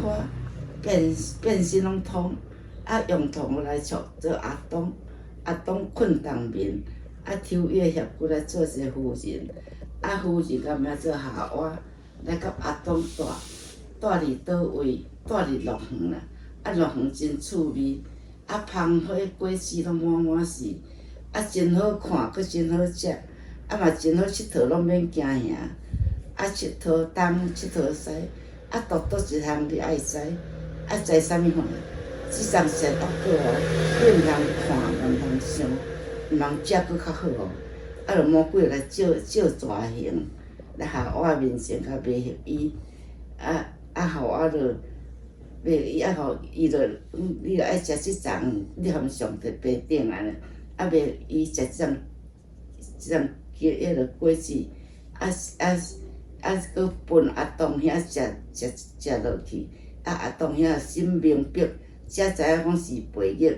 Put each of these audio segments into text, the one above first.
看变身拢通，用通来撮做阿东，阿东困当面，抽月协过来做一个夫人，夫人甲名做夏娃，来甲阿东住伫倒位，住伫乐园啦，乐园真趣味，芳花果子拢满满是，真好看，佫真好食，嘛真好佚佗，拢免惊吓，佚佗东，佚佗西，独一项你爱知，知啥物款？即阵食到过哦，你毋通看，毋通想，毋通食佫较好哦。就魔鬼来照蛇形，来夏娃面前甲卖予伊，夏娃就卖伊，互伊就你着爱食即阵，你含上帝白顶安尼，卖伊食即阵迄个果子，佫分阿东遐食落去，阿东遐心明白，才知影讲是培育，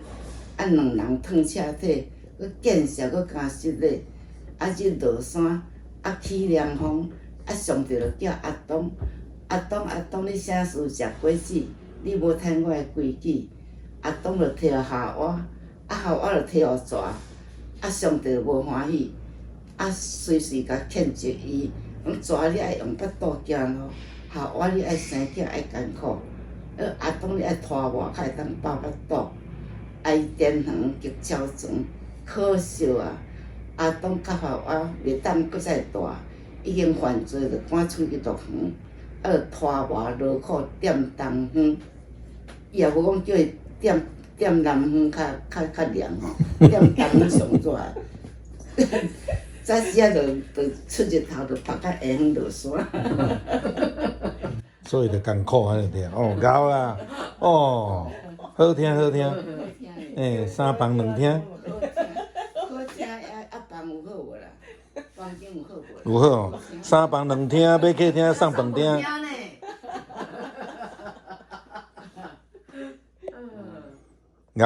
两人烫赤体，佫见识佫加实力，日落山，起凉风，上帝就叫阿东，你啥事食果子？你无趁我的规矩，阿东就摕互夏娃，夏娃就摕互蛇，上帝就无欢喜，随时甲谴责伊，讲蛇你爱用腹肚行路，夏娃你爱生囝爱艰苦，阿东你爱拖磨才会当饱腹肚，伊电长极超长，可惜啊！阿东甲夏娃袂当搁再大，已经犯罪就赶出去乐园，就拖磨劳苦踮东方，伊也无讲叫伊踮南方较凉吼，踮东方上热。早时就出日头就晒到下方落山。所以就艰苦安尼听，够啦，好听好听，三房两厅。好听房有好无啦？房间有好无？有好三房两厅，买客厅送饭厅。